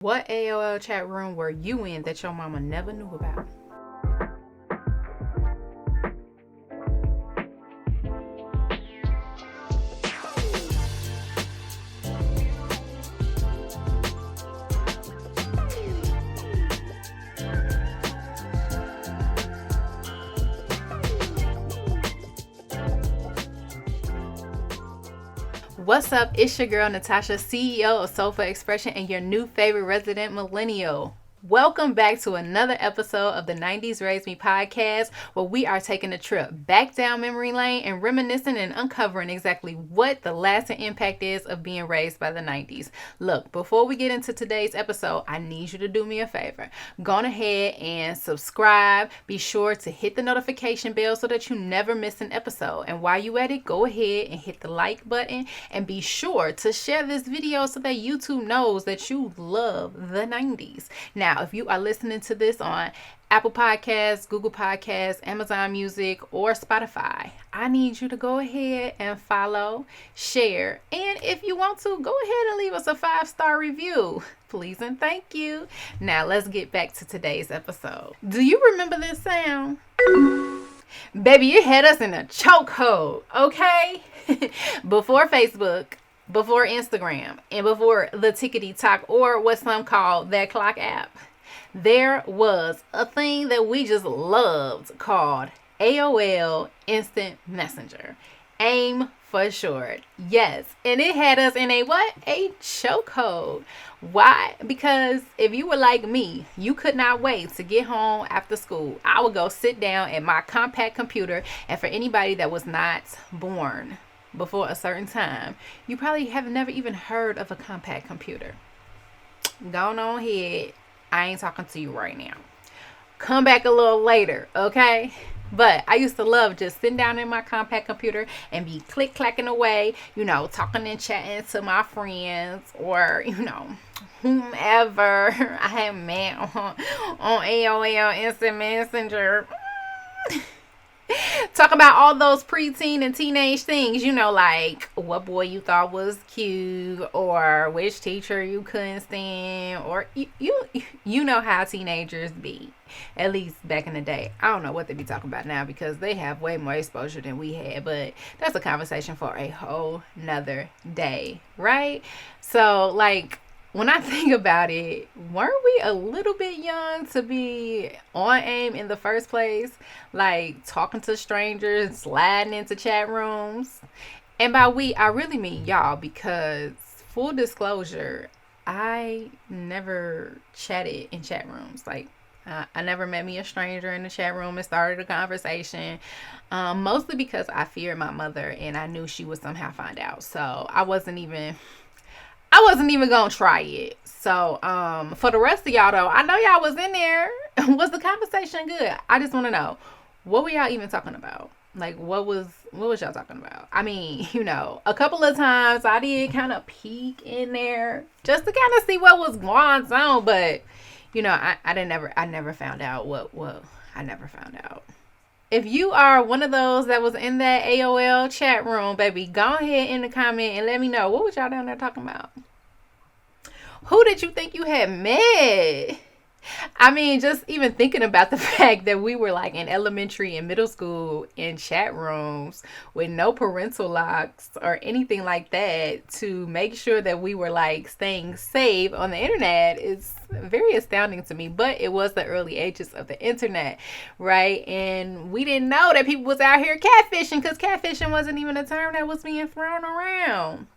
What AOL chat room were you in that your mama never knew about? What's up? It's your girl Natasha, CEO of Soulful Expression and your new favorite resident millennial. Welcome back to another episode of the 90's Raised Me podcast, where we are taking a trip back down memory lane and reminiscing and uncovering exactly what the lasting impact is of being raised by the 90's. Look, before we get into today's episode, I need you to do me a favor. Go on ahead and subscribe. Be sure to hit the notification bell so that you never miss an episode. And while you at it, go ahead and hit the like button and be sure to share this video so that YouTube knows that you love the 90's. Now, if you are listening to this on Apple Podcasts, Google Podcasts, Amazon Music, or Spotify, I need you to go ahead and follow, share, and if you want to, go ahead and leave us a 5-star review. Please and thank you. Now, let's get back to today's episode. Do you remember this sound? Baby, it had us in a chokehold, okay? Before Facebook, before Instagram, and before the Tickety Talk, or what some call that clock app, there was a thing that we just loved called AOL Instant Messenger. AIM for short. Yes. And it had us in a what? A chokehold. Why? Because if you were like me, you could not wait to get home after school. I would go sit down at my compact computer, and for anybody that was not born before a certain time, you probably have never even heard of a compact computer. Go on ahead. I ain't talking to you right now. Come back a little later, okay? But I used to love just sitting down in my compact computer and be click-clacking away, talking and chatting to my friends or, whomever I had met on AOL Instant Messenger. Talk about all those preteen and teenage things, like what boy you thought was cute or which teacher you couldn't stand, or you know how teenagers be, at least back in the day. I don't know what they be talking about now because they have way more exposure than we had, but that's a conversation for a whole nother day, right? So when I think about it, weren't we a little bit young to be on AIM in the first place? Like talking to strangers, sliding into chat rooms. And by we, I really mean y'all, because full disclosure, I never chatted in chat rooms. I never met me a stranger in the chat room and started a conversation. Mostly because I feared my mother and I knew she would somehow find out. So I wasn't even gonna try it. So for the rest of y'all though, I know y'all was in there. Was the conversation good? I just want to know, what were y'all even talking about? What was y'all talking about? I mean, a couple of times I did kind of peek in there just to kind of see what was going on, but I never found out what I never found out. If you are one of those that was in that AOL chat room, baby, go ahead in the comment and let me know, what was y'all down there talking about? Who did you think you had met? I mean, just even thinking about the fact that we were in elementary and middle school in chat rooms with no parental locks or anything like that to make sure that we were staying safe on the internet is very astounding to me. But it was the early ages of the internet, right? And we didn't know that people was out here catfishing, because catfishing wasn't even a term that was being thrown around.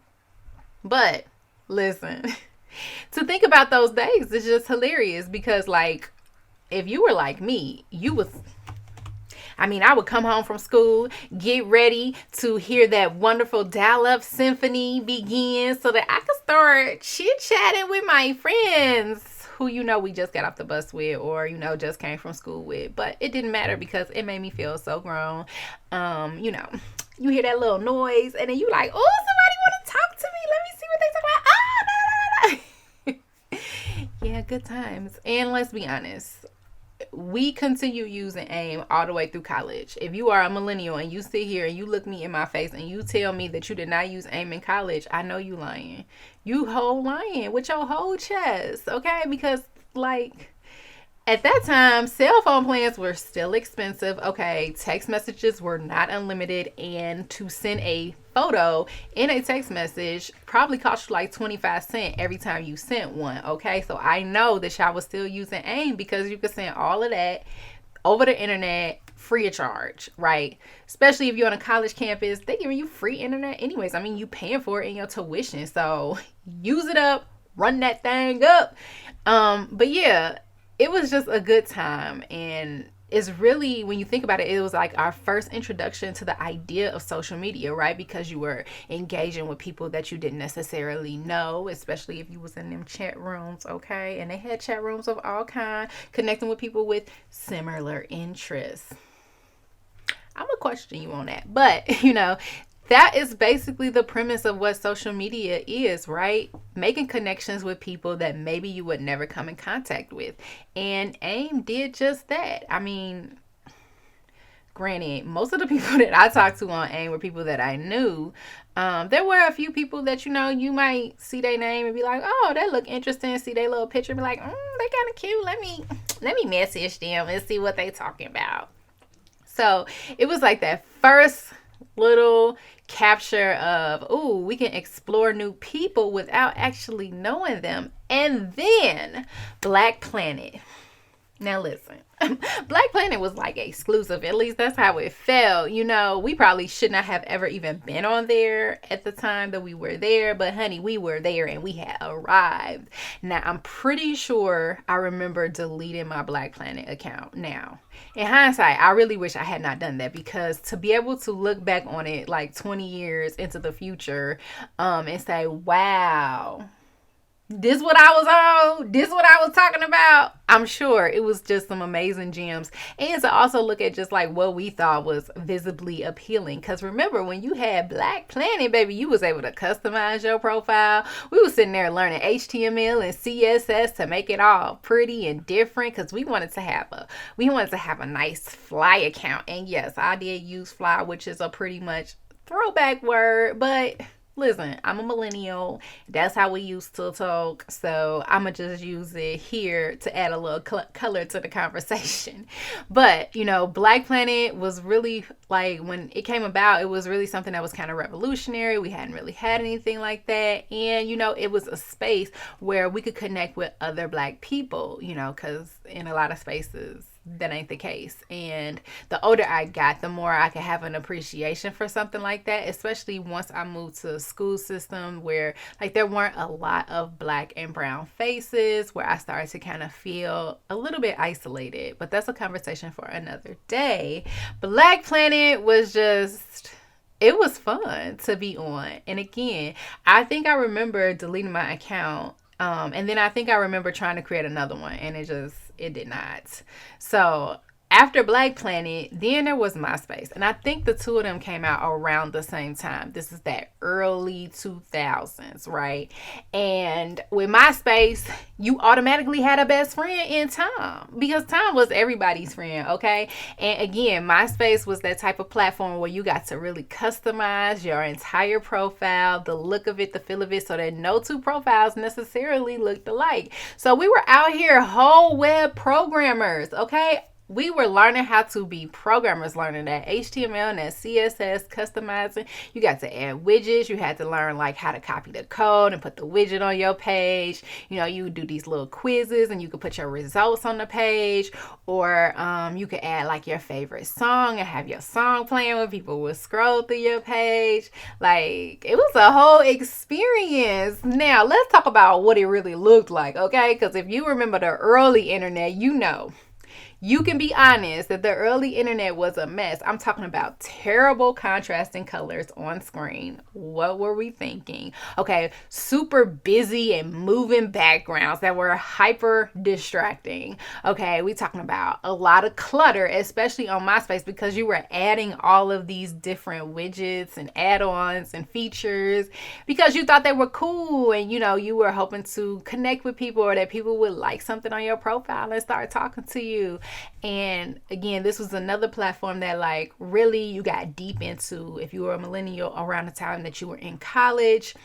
But listen, to think about those days is just hilarious, because if you were like me, I would come home from school, get ready to hear that wonderful dial-up symphony begin so that I could start chit-chatting with my friends who we just got off the bus with, or just came from school with. But it didn't matter because it made me feel so grown. You hear that little noise and then you like, oh, somebody want to talk to me, let me see what they talk about. Yeah, good times. And let's be honest, we continue using AIM all the way through college. If you are a millennial and you sit here and you look me in my face and you tell me that you did not use AIM in college, I know you lying. You whole lying with your whole chest, okay? Because like at that time, cell phone plans were still expensive. Okay, text messages were not unlimited, and to send a photo in a text message probably cost you like 25 cents every time you sent one. Okay, so I know that y'all was still using AIM because you could send all of that over the internet free of charge, right? Especially if you're on a college campus, they giving you free internet anyways. I mean, you paying for it in your tuition, so use it up, run that thing up. But yeah, it was just a good time. And it's really, when you think about it, it was like our first introduction to the idea of social media, right? Because you were engaging with people that you didn't necessarily know, especially if you was in them chat rooms, okay? And they had chat rooms of all kinds, connecting with people with similar interests. I'm gonna question you on that, but that is basically the premise of what social media is, right? Making connections with people that maybe you would never come in contact with. And AIM did just that. I mean, granted, most of the people that I talked to on AIM were people that I knew. There were a few people that, you might see their name and be like, oh, that look interesting. See their little picture and be like, they kind of cute. Let me message them and see what they talking about. So it was like that first little capture of, we can explore new people without actually knowing them. And then Black Planet. Now listen, Black Planet was like exclusive. At least that's how it felt. We probably should not have ever even been on there at the time that we were there. But honey, we were there and we had arrived. Now, I'm pretty sure I remember deleting my Black Planet account. Now, in hindsight, I really wish I had not done that, because to be able to look back on it like 20 years into the future and say, wow, this what I was on, this what I was talking about, I'm sure it was just some amazing gems. And to also look at just like what we thought was visibly appealing, because remember, when you had Black Planet, baby, you was able to customize your profile. We was sitting there learning HTML and CSS to make it all pretty and different, because we wanted to have a nice Fly account. And yes, I did use Fly, which is a pretty much throwback word, but listen, I'm a millennial. That's how we used to talk. So I'm going to just use it here to add a little color to the conversation. But, Black Planet was really, like, when it came about, it was really something that was kind of revolutionary. We hadn't really had anything like that. And, it was a space where we could connect with other Black people, because in a lot of spaces, that ain't the case. And the older I got, the more I could have an appreciation for something like that, especially once I moved to a school system where like there weren't a lot of Black and brown faces, where I started to kind of feel a little bit isolated. But that's a conversation for another day. Black Planet was just, it was fun to be on. And again, I think I remember deleting my account. And then I think I remember trying to create another one, and it did not. So after Black Planet, then there was MySpace. And I think the two of them came out around the same time. This is that early 2000s, right? And with MySpace, you automatically had a best friend in Tom, because Tom was everybody's friend, okay? And again, MySpace was that type of platform where you got to really customize your entire profile, the look of it, the feel of it, so that no two profiles necessarily looked alike. So we were out here whole web programmers, okay? We were learning how to be programmers, learning that HTML and that CSS, customizing. You got to add widgets. You had to learn like how to copy the code and put the widget on your page. You would do these little quizzes and you could put your results on the page, or you could add like your favorite song and have your song playing when people would scroll through your page. Like, it was a whole experience. Now, let's talk about what it really looked like, okay? Because if you remember the early internet, you can be honest that the early internet was a mess. I'm talking about terrible contrasting colors on screen. What were we thinking? Okay, super busy and moving backgrounds that were hyper distracting. Okay, we talking about a lot of clutter, especially on MySpace, because you were adding all of these different widgets and add-ons and features because you thought they were cool, and you were hoping to connect with people, or that people would like something on your profile and start talking to you. And again, this was another platform that like really you got deep into if you were a millennial around the time that you were in college.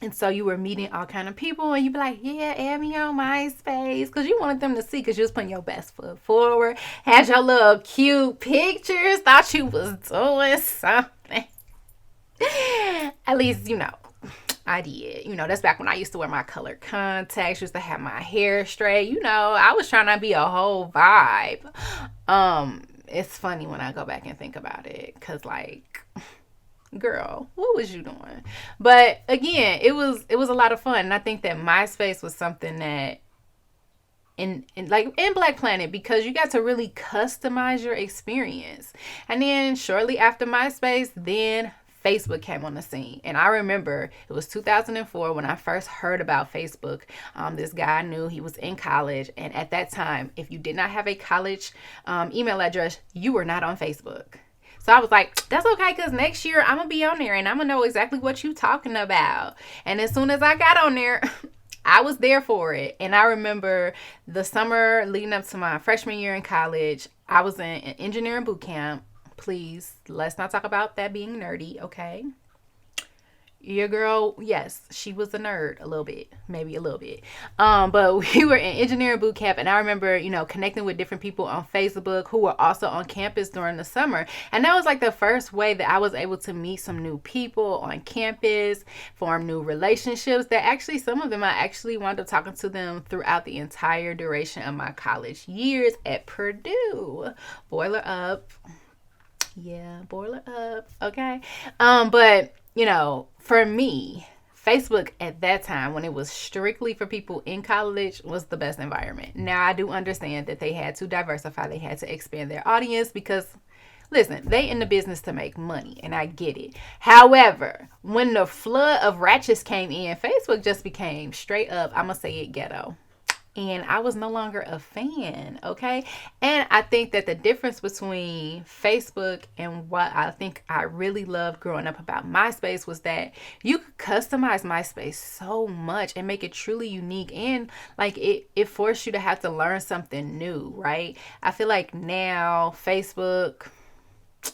And so you were meeting all kind of people, and you'd be like, yeah, add me on MySpace, because you wanted them to see, because you was putting your best foot forward, had your little cute pictures, thought you was doing something. At least, I did. That's back when I used to wear my colored contacts, used to have my hair straight. I was trying to be a whole vibe. It's funny when I go back and think about it, because like, girl, what was you doing? But again, it was a lot of fun. And I think that MySpace was something that in Black Planet, because you got to really customize your experience. And then shortly after MySpace, then Facebook came on the scene. And I remember it was 2004 when I first heard about Facebook. This guy I knew, he was in college. And at that time, if you did not have a college email address, you were not on Facebook. So I was like, that's okay, because next year I'm going to be on there and I'm going to know exactly what you talking about. And as soon as I got on there, I was there for it. And I remember the summer leading up to my freshman year in college, I was in an engineering boot camp. Please, let's not talk about that being nerdy, okay? Your girl, yes, she was a nerd a little bit, maybe a little bit. But we were in engineering boot camp, and I remember, connecting with different people on Facebook who were also on campus during the summer. And that was like the first way that I was able to meet some new people on campus, form new relationships that actually, some of them, I actually wound up talking to them throughout the entire duration of my college years at Purdue. Boiler up. Yeah, boiler up. Okay. But for me, Facebook at that time, when it was strictly for people in college, was the best environment. Now, I do understand that they had to diversify. They had to expand their audience because, listen, they in the business to make money, and I get it. However, when the flood of ratchets came in, Facebook just became straight up, I'm going to say it, ghetto. And I was no longer a fan, okay? And I think that the difference between Facebook and what I think I really loved growing up about MySpace was that you could customize MySpace so much and make it truly unique. And like it forced you to have to learn something new, right? I feel like now Facebook,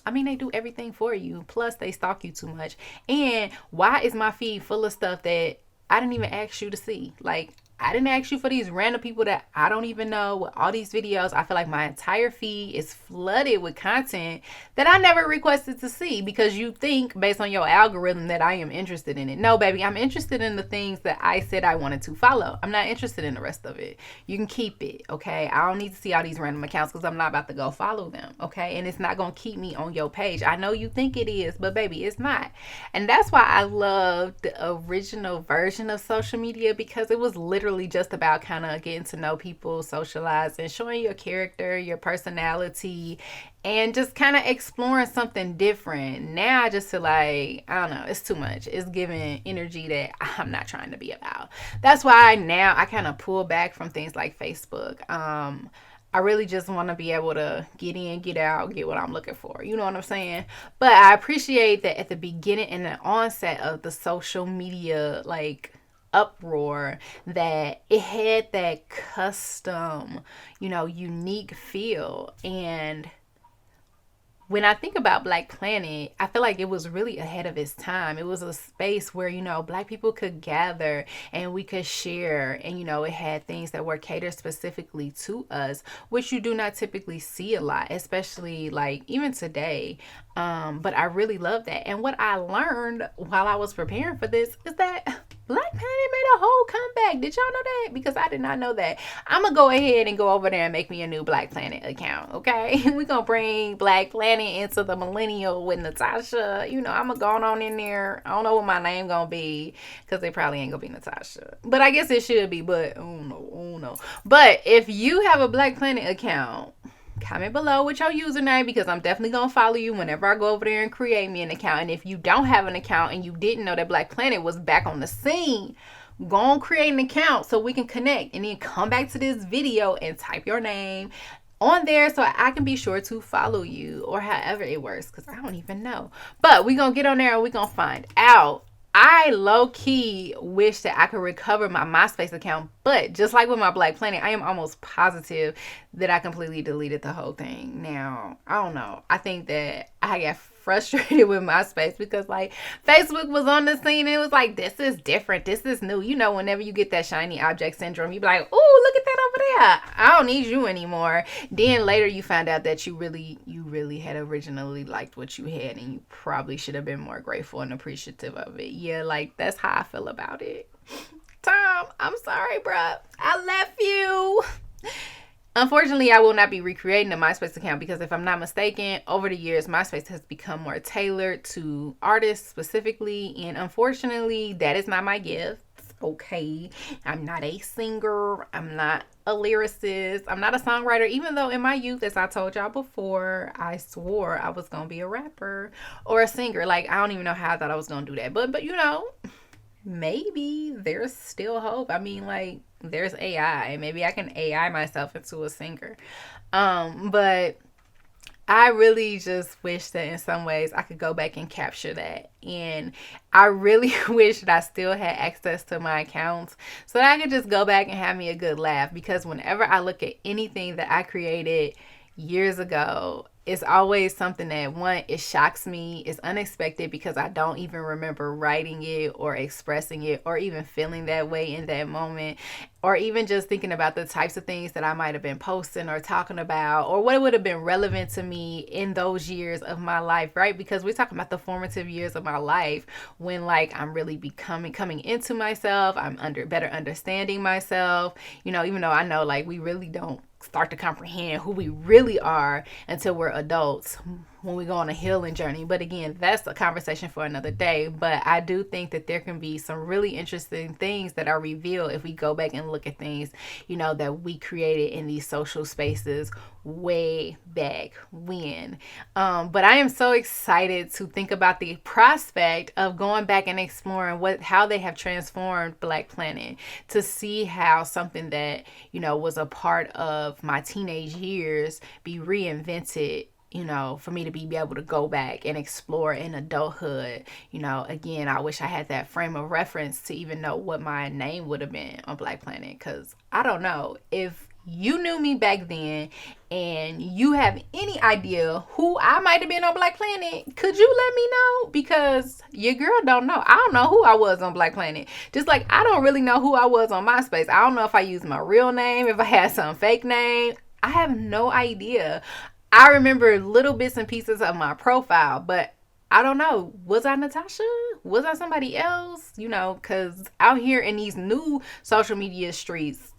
they do everything for you. Plus, they stalk you too much. And why is my feed full of stuff that I didn't even ask you to see? Like, I didn't ask you for these random people that I don't even know with all these videos. I feel like my entire feed is flooded with content that I never requested to see because you think based on your algorithm that I am interested in it. No, baby, I'm interested in the things that I said I wanted to follow. I'm not interested in the rest of it. You can keep it, okay? I don't need to see all these random accounts because I'm not about to go follow them, okay? And it's not going to keep me on your page. I know you think it is, but baby, it's not. And that's why I love the original version of social media, because it was literally just about kind of getting to know people, socializing, showing your character, your personality, and just kind of exploring something different. Now I just feel like, I don't know, it's too much. It's giving energy that I'm not trying to be about. That's why now I kind of pull back from things like Facebook. I really just want to be able to get in, get out, get what I'm looking for. You know what I'm saying? But I appreciate that at the beginning and the onset of the social media, like, uproar, that it had that custom, unique feel. And when I think about Black Planet, I feel like it was really ahead of its time. It was a space where, Black people could gather and we could share. And, it had things that were catered specifically to us, which you do not typically see a lot, especially like even today. But I really love that. And what I learned while I was preparing for this is that Black Planet made a whole comeback. Did y'all know that? Because I did not know that. I'm going to go ahead and go over there and make me a new Black Planet account, okay? We're going to bring Black Planet into the Millennial with Natasha. I'm going to go on in there. I don't know what my name going to be because they probably ain't going to be Natasha. But I guess it should be, but oh no. But if you have a Black Planet account, comment below with your username, because I'm definitely going to follow you whenever I go over there and create me an account. And if you don't have an account and you didn't know that Black Planet was back on the scene, go on, create an account so we can connect, and then come back to this video and type your name on there so I can be sure to follow you, or however it works, because I don't even know. But we're going to get on there and we're going to find out. I low-key wish that I could recover my MySpace account, but just like with my Black Planet, I am almost positive that I completely deleted the whole thing. Now, I don't know. I think that I got frustrated with MySpace because like Facebook was on the scene and it was like, this is different, this is new. You know, whenever you get that shiny object syndrome, you be like, oh, look at that over there. I don't need you anymore. Then later you find out that you really had originally liked what you had and you probably should have been more grateful and appreciative of it. Yeah, like that's how I feel about it. Tom, I'm sorry, bruh. I left you. Unfortunately, I will not be recreating a MySpace account because if I'm not mistaken, over the years, MySpace has become more tailored to artists specifically. And unfortunately, that is not my gift. Okay. I'm not a singer. I'm not a lyricist. I'm not a songwriter. Even though in my youth, as I told y'all before, I swore I was going to be a rapper or a singer. Like, I don't even know how I thought I was going to do that. But you know, maybe there's still hope. I mean, like, there's AI. Maybe I can AI myself into a singer. But I really just wish that in some ways I could go back and capture that. And I really wish that I still had access to my accounts so that I could just go back and have me a good laugh. Because whenever I look at anything that I created years ago, it's always something that, one, it shocks me. It's unexpected because I don't even remember writing it or expressing it or even feeling that way in that moment, or even just thinking about the types of things that I might have been posting or talking about, or what would have been relevant to me in those years of my life, right? Because we're talking about the formative years of my life when, like, I'm really coming into myself. I'm better understanding myself, you know, even though I know, like, we really don't start to comprehend who we really are until we're adults, when we go on a healing journey. But again, that's a conversation for another day. But I do think that there can be some really interesting things that are revealed if we go back and look at things, you know, that we created in these social spaces way back when. But I am so excited to think about the prospect of going back and exploring how they have transformed Black Planet, to see how something that, you know, was a part of my teenage years be reinvented, you know, for me to be able to go back and explore in adulthood. You know, again, I wish I had that frame of reference to even know what my name would have been on Black Planet, because I don't know if you knew me back then and you have any idea who I might have been on Black Planet, could you let me know? Because your girl don't know. I don't know who I was on Black Planet. Just like I don't really know who I was on MySpace. I don't know if I used my real name, if I had some fake name. I have no idea. I remember little bits and pieces of my profile, but I don't know. Was I Natasha? Was I somebody else? You know, because out here in these new social media streets,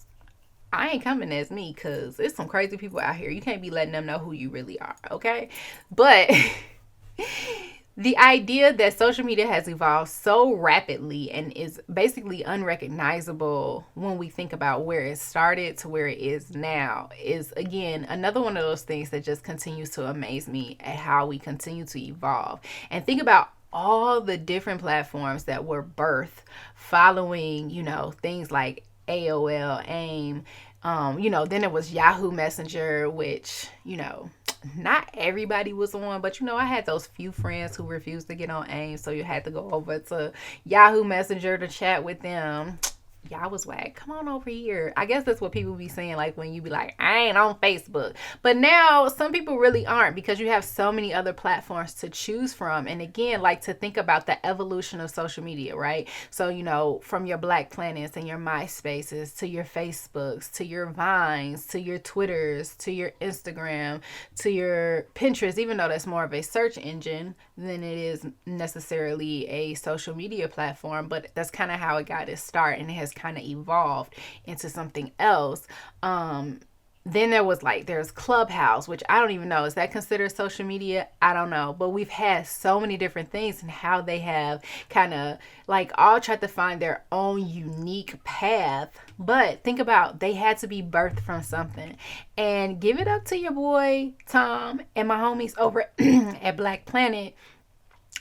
I ain't coming as me, because there's some crazy people out here. You can't be letting them know who you really are, okay? But the idea that social media has evolved so rapidly and is basically unrecognizable when we think about where it started to where it is now is, again, another one of those things that just continues to amaze me at how we continue to evolve. And think about all the different platforms that were birthed following, you know, things like AOL, AIM, you know, then it was Yahoo Messenger, which, you know, not everybody was on, but you know, I had those few friends who refused to get on AIM, so you had to go over to Yahoo Messenger to chat with them. Y'all was whack. Come on over here. I guess that's what people be saying, like when you be like, I ain't on Facebook. But now some people really aren't, because you have so many other platforms to choose from. And again, like, to think about the evolution of social media, right? So, you know, from your Black Planets and your MySpaces to your Facebooks to your Vines to your Twitters to your Instagram to your Pinterest, even though that's more of a search engine than it is necessarily a social media platform. But that's kind of how it got its start, and it has kind of evolved into something else. Then there's Clubhouse, which I don't even know. Is that considered social media? I don't know. But we've had so many different things, and how they have kind of like all tried to find their own unique path. But think about, they had to be birthed from something. And give it up to your boy Tom and my homies over at Black Planet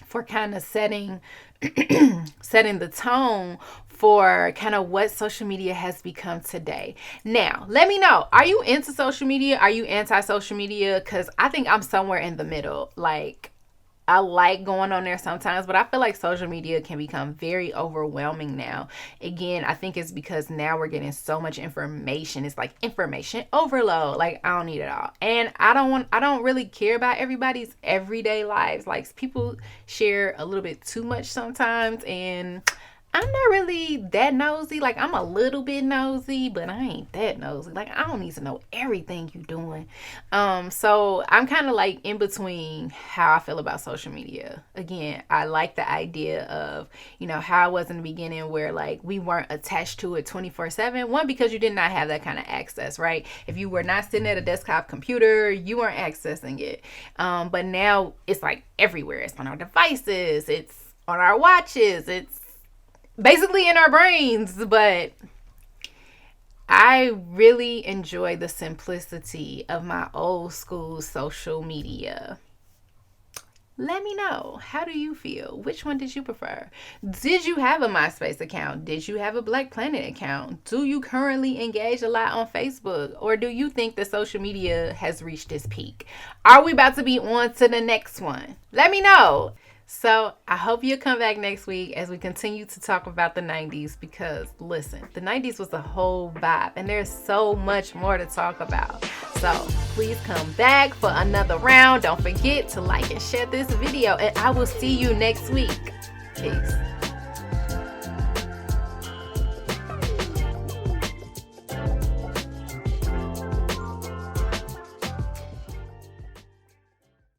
for kind of setting the tone for kind of what social media has become today. Now, let me know. Are you into social media? Are you anti-social media? Because I think I'm somewhere in the middle. Like, I like going on there sometimes, but I feel like social media can become very overwhelming now. Again, I think it's because now we're getting so much information. It's like information overload. Like, I don't need it all. And I don't really care about everybody's everyday lives. Like, people share a little bit too much sometimes, and I'm not really that nosy. Like, I'm a little bit nosy, but I ain't that nosy. Like, I don't need to know everything you doing. So I'm kind of like in between how I feel about social media. Again, I like the idea of, how it was in the beginning, where like we weren't attached to it 24/7. One, because you did not have that kind of access, right? If you were not sitting at a desktop computer, you weren't accessing it. But now it's like everywhere. It's on our devices. It's on our watches. It's basically in our brains. But I really enjoy the simplicity of my old school social media. Let me know. How do you feel? Which one did you prefer? Did you have a MySpace account? Did you have a Black Planet account? Do you currently engage a lot on Facebook? Or do you think that social media has reached its peak? Are we about to be on to the next one? Let me know. So I hope you'll come back next week as we continue to talk about the 90s, because listen, the 90s was a whole vibe and there's so much more to talk about. So please come back for another round. Don't forget to like and share this video, and I will see you next week. Peace.